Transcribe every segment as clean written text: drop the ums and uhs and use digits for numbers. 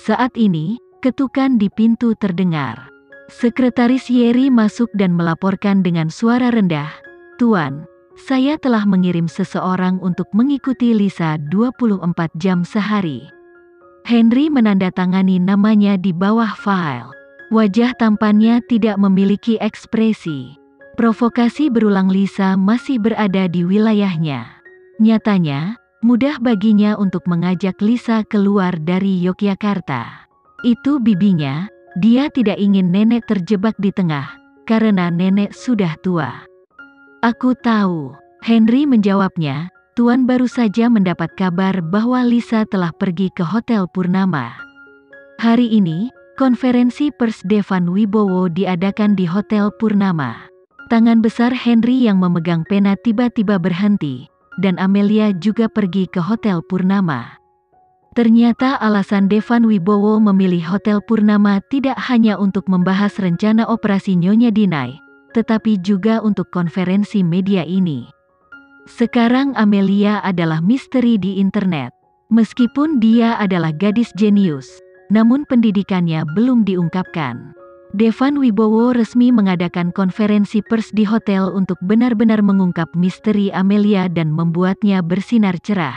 Saat ini, ketukan di pintu terdengar. Sekretaris Yeri masuk dan melaporkan dengan suara rendah, "Tuan, saya telah mengirim seseorang untuk mengikuti Lisa 24 jam sehari." Henry menandatangani namanya di bawah file. Wajah tampannya tidak memiliki ekspresi. Provokasi berulang Lisa masih berada di wilayahnya. Nyatanya, mudah baginya untuk mengajak Lisa keluar dari Yogyakarta. Itu bibinya, dia tidak ingin nenek terjebak di tengah, karena nenek sudah tua. "Aku tahu," Henry menjawabnya. "Tuan baru saja mendapat kabar bahwa Lisa telah pergi ke Hotel Purnama. Hari ini, konferensi pers Devan Wibowo diadakan di Hotel Purnama." Tangan besar Henry yang memegang pena tiba-tiba berhenti, dan Amelia juga pergi ke Hotel Purnama. Ternyata alasan Devan Wibowo memilih Hotel Purnama tidak hanya untuk membahas rencana operasi Nyonya Dinai, tetapi juga untuk konferensi media ini. Sekarang Amelia adalah misteri di internet. Meskipun dia adalah gadis jenius, namun pendidikannya belum diungkapkan. Devan Wibowo resmi mengadakan konferensi pers di hotel untuk benar-benar mengungkap misteri Amelia dan membuatnya bersinar cerah.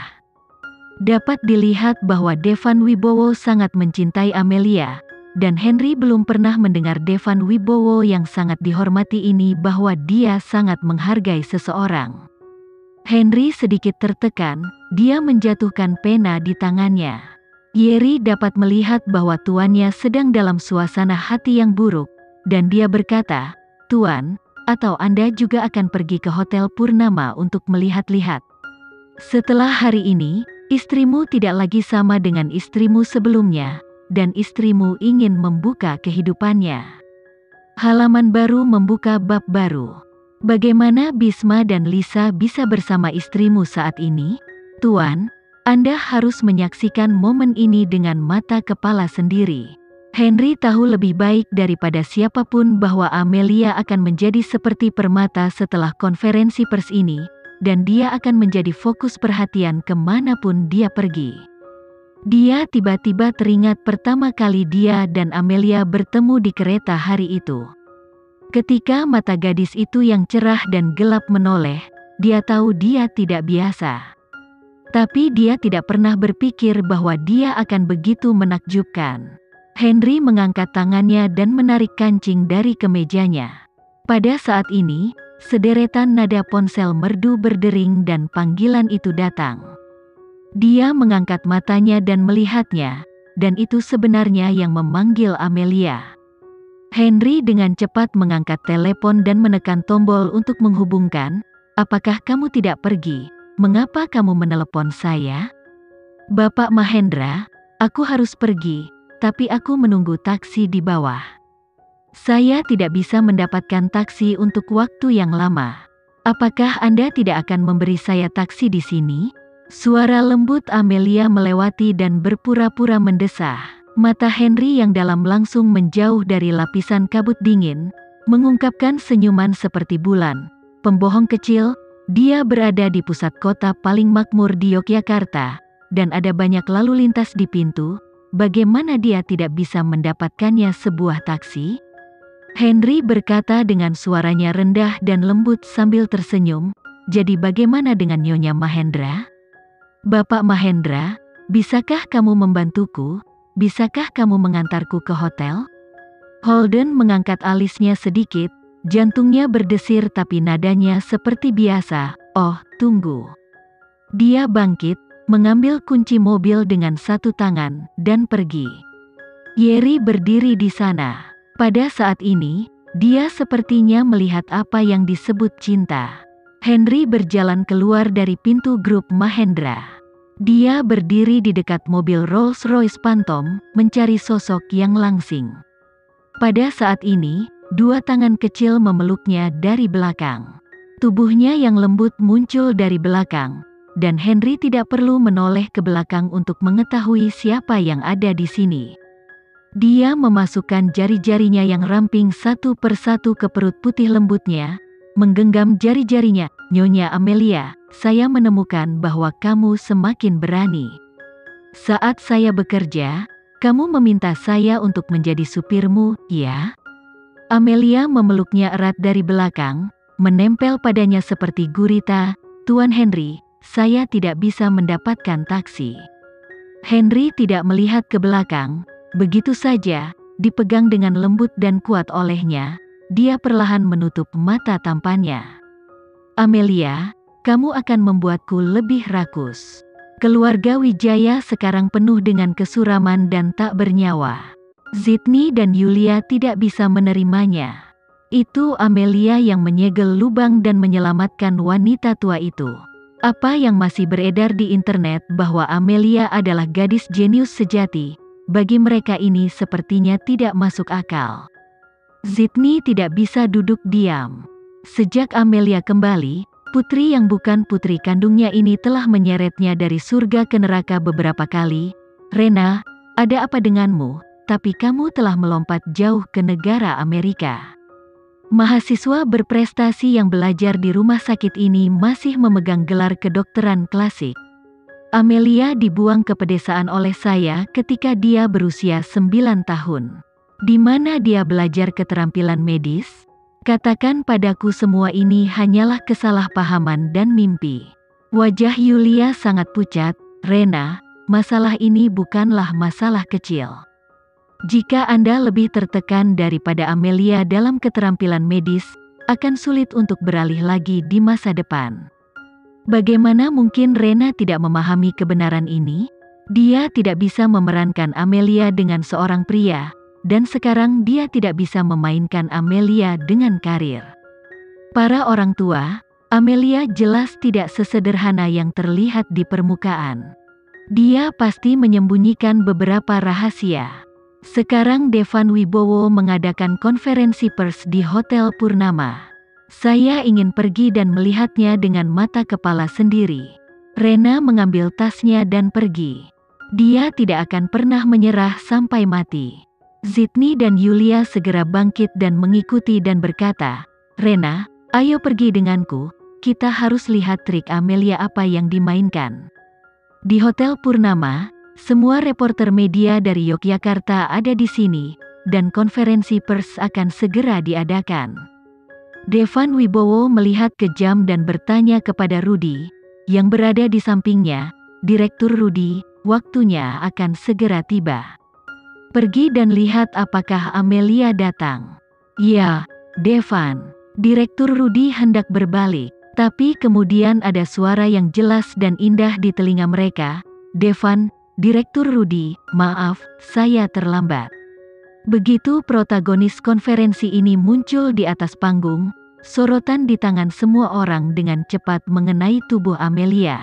Dapat dilihat bahwa Devan Wibowo sangat mencintai Amelia, dan Henry belum pernah mendengar Devan Wibowo yang sangat dihormati ini bahwa dia sangat menghargai seseorang. Henry sedikit tertekan, dia menjatuhkan pena di tangannya. Yeri dapat melihat bahwa tuannya sedang dalam suasana hati yang buruk, dan dia berkata, "Tuan, atau Anda juga akan pergi ke Hotel Purnama untuk melihat-lihat? Setelah hari ini, istrimu tidak lagi sama dengan istrimu sebelumnya, dan istrimu ingin membuka kehidupannya. Halaman baru membuka bab baru. Bagaimana Bisma dan Lisa bisa bersama istrimu saat ini? Tuan, Anda harus menyaksikan momen ini dengan mata kepala sendiri." Henry tahu lebih baik daripada siapapun bahwa Amelia akan menjadi seperti permata setelah konferensi pers ini, dan dia akan menjadi fokus perhatian kemanapun dia pergi. Dia tiba-tiba teringat pertama kali dia dan Amelia bertemu di kereta hari itu. Ketika mata gadis itu yang cerah dan gelap menoleh, dia tahu dia tidak biasa. Tapi dia tidak pernah berpikir bahwa dia akan begitu menakjubkan. Henry mengangkat tangannya dan menarik kancing dari kemejanya. Pada saat ini, sederetan nada ponsel merdu berdering dan panggilan itu datang. Dia mengangkat matanya dan melihatnya, dan itu sebenarnya yang memanggil Amelia. Henry dengan cepat mengangkat telepon dan menekan tombol untuk menghubungkan. "Apakah kamu tidak pergi? Mengapa kamu menelepon saya?" "Bapak Mahendra, aku harus pergi, tapi aku menunggu taksi di bawah. Saya tidak bisa mendapatkan taksi untuk waktu yang lama. Apakah Anda tidak akan memberi saya taksi di sini?" Suara lembut Amelia melewati dan berpura-pura mendesah. Mata Henry yang dalam langsung menjauh dari lapisan kabut dingin, mengungkapkan senyuman seperti bulan. Pembohong kecil, dia berada di pusat kota paling makmur di Yogyakarta, dan ada banyak lalu lintas di pintu. Bagaimana dia tidak bisa mendapatkannya sebuah taksi? Henry berkata dengan suaranya rendah dan lembut sambil tersenyum, "Jadi bagaimana dengan Nyonya Mahendra?" "Bapak Mahendra, bisakah kamu membantuku? Bisakah kamu mengantarku ke hotel?" Holden mengangkat alisnya sedikit, jantungnya berdesir tapi nadanya seperti biasa. "Oh, tunggu." Dia bangkit, mengambil kunci mobil dengan satu tangan, dan pergi. Yeri berdiri di sana. Pada saat ini, dia sepertinya melihat apa yang disebut cinta. Henry berjalan keluar dari pintu grup Mahendra. Dia berdiri di dekat mobil Rolls-Royce Phantom, mencari sosok yang langsing. Pada saat ini, dua tangan kecil memeluknya dari belakang. Tubuhnya yang lembut muncul dari belakang, dan Henry tidak perlu menoleh ke belakang untuk mengetahui siapa yang ada di sini. Dia memasukkan jari-jarinya yang ramping satu persatu ke perut putih lembutnya, menggenggam jari-jarinya. "Nyonya Amelia, saya menemukan bahwa kamu semakin berani. Saat saya bekerja, Kamu meminta saya untuk menjadi supirmu, ya? Amelia memeluknya erat dari belakang, menempel padanya seperti gurita. Tuan Henry, saya tidak bisa mendapatkan taksi. Henry tidak melihat ke belakang, begitu saja, dipegang dengan lembut dan kuat olehnya, dia perlahan menutup mata tampannya. Amelia, kamu akan membuatku lebih rakus. Keluarga Wijaya sekarang penuh dengan kesuraman dan tak bernyawa. Sydney dan Yulia tidak bisa menerimanya. Itu Amelia yang menyegel lubang dan menyelamatkan wanita tua itu. Apa yang masih beredar di internet bahwa Amelia adalah gadis jenius sejati, bagi mereka ini sepertinya tidak masuk akal. Sydney tidak bisa duduk diam. Sejak Amelia kembali, putri yang bukan putri kandungnya ini telah menyeretnya dari surga ke neraka beberapa kali. Rena, ada apa denganmu? Tapi kamu telah melompat jauh ke negara Amerika. Mahasiswa berprestasi yang belajar di rumah sakit ini masih memegang gelar kedokteran klasik. Amelia dibuang ke pedesaan oleh saya ketika dia berusia 9 tahun. Di mana dia belajar keterampilan medis? Katakan padaku semua ini hanyalah kesalahpahaman dan mimpi. Wajah Yulia sangat pucat. Rena, masalah ini bukanlah masalah kecil. Jika Anda lebih tertekan daripada Amelia dalam keterampilan medis, akan sulit untuk beralih lagi di masa depan. Bagaimana mungkin Rena tidak memahami kebenaran ini? Dia tidak bisa memerankan Amelia dengan seorang pria, dan sekarang dia tidak bisa memainkan Amelia dengan karir. Para orang tua, Amelia jelas tidak sesederhana yang terlihat di permukaan. Dia pasti menyembunyikan beberapa rahasia. Sekarang Devan Wibowo mengadakan konferensi pers di Hotel Purnama. Saya ingin pergi dan melihatnya dengan mata kepala sendiri. Rena mengambil tasnya dan pergi. Dia tidak akan pernah menyerah sampai mati. Sydney dan Yulia segera bangkit dan mengikuti dan berkata, Rena, ayo pergi denganku, kita harus lihat trik Amelia apa yang dimainkan. Di Hotel Purnama, semua reporter media dari Yogyakarta ada di sini, dan konferensi pers akan segera diadakan. Devan Wibowo melihat ke jam dan bertanya kepada Rudy, yang berada di sampingnya, Direktur Rudy, waktunya akan segera tiba. Pergi dan lihat apakah Amelia datang. Ya, Devan. Direktur Rudy hendak berbalik, tapi kemudian ada suara yang jelas dan indah di telinga mereka, Devan, Direktur Rudy, maaf, saya terlambat. Begitu protagonis konferensi ini muncul di atas panggung, sorotan di tangan semua orang dengan cepat mengenai tubuh Amelia.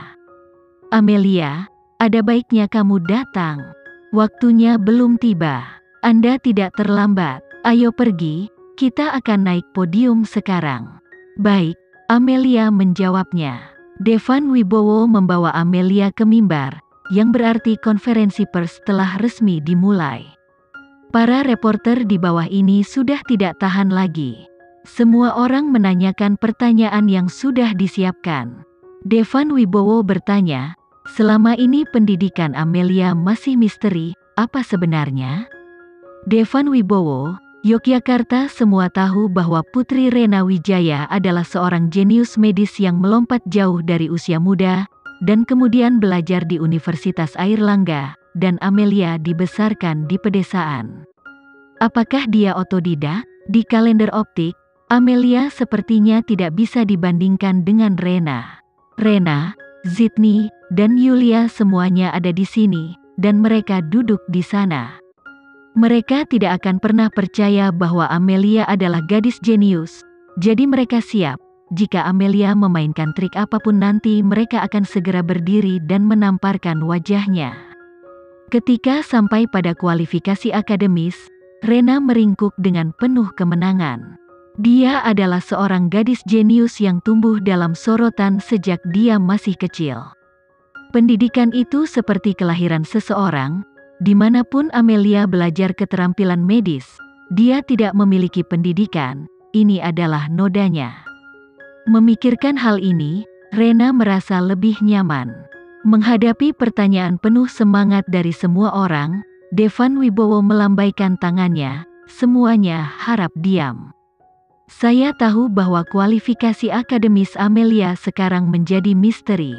Amelia, ada baiknya kamu datang. Waktunya belum tiba. Anda tidak terlambat. Ayo pergi, kita akan naik podium sekarang. Baik, Amelia menjawabnya. Devan Wibowo membawa Amelia ke mimbar, yang berarti konferensi pers telah resmi dimulai. Para reporter di bawah ini sudah tidak tahan lagi. Semua orang menanyakan pertanyaan yang sudah disiapkan. Devan Wibowo bertanya, selama ini pendidikan Amelia masih misteri, apa sebenarnya? Devan Wibowo, Yogyakarta semua tahu bahwa Putri Rena Wijaya adalah seorang jenius medis yang melompat jauh dari usia muda, dan kemudian belajar di Universitas Airlangga, dan Amelia dibesarkan di pedesaan. Apakah dia otodidak? Di kalender optik, Amelia sepertinya tidak bisa dibandingkan dengan Rena. Rena, Sydney, dan Yulia semuanya ada di sini, dan mereka duduk di sana. Mereka tidak akan pernah percaya bahwa Amelia adalah gadis jenius, jadi mereka siap. Jika Amelia memainkan trik apapun nanti mereka akan segera berdiri dan menamparkan wajahnya. Ketika sampai pada kualifikasi akademis, Rena meringkuk dengan penuh kemenangan. Dia adalah seorang gadis jenius yang tumbuh dalam sorotan sejak dia masih kecil. Pendidikan itu seperti kelahiran seseorang, dimanapun Amelia belajar keterampilan medis, dia tidak memiliki pendidikan, ini adalah nodanya. Memikirkan hal ini, Rena merasa lebih nyaman. Menghadapi pertanyaan penuh semangat dari semua orang, Devan Wibowo melambaikan tangannya, semuanya harap diam. Saya tahu bahwa kualifikasi akademis Amelia sekarang menjadi misteri.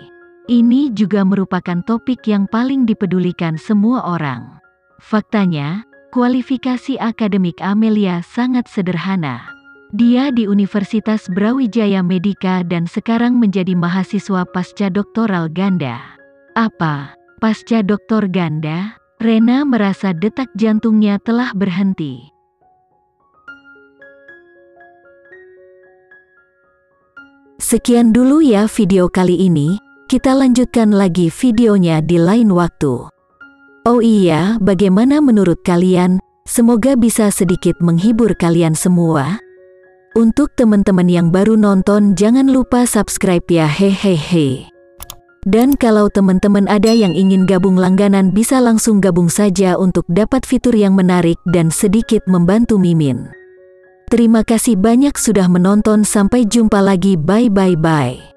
Ini juga merupakan topik yang paling dipedulikan semua orang. Faktanya, kualifikasi akademik Amelia sangat sederhana. Dia di Universitas Brawijaya Medika dan sekarang menjadi mahasiswa pasca doktoral ganda. Apa? Pasca doktor ganda? Rena merasa detak jantungnya telah berhenti. Sekian dulu ya video kali ini, kita lanjutkan lagi videonya di lain waktu. Oh iya, bagaimana menurut kalian? Semoga bisa sedikit menghibur kalian semua. Untuk teman-teman yang baru nonton, jangan lupa subscribe ya, hehehe. Dan kalau teman-teman ada yang ingin gabung langganan, bisa langsung gabung saja untuk dapat fitur yang menarik dan sedikit membantu Mimin. Terima kasih banyak sudah menonton, sampai jumpa lagi, bye.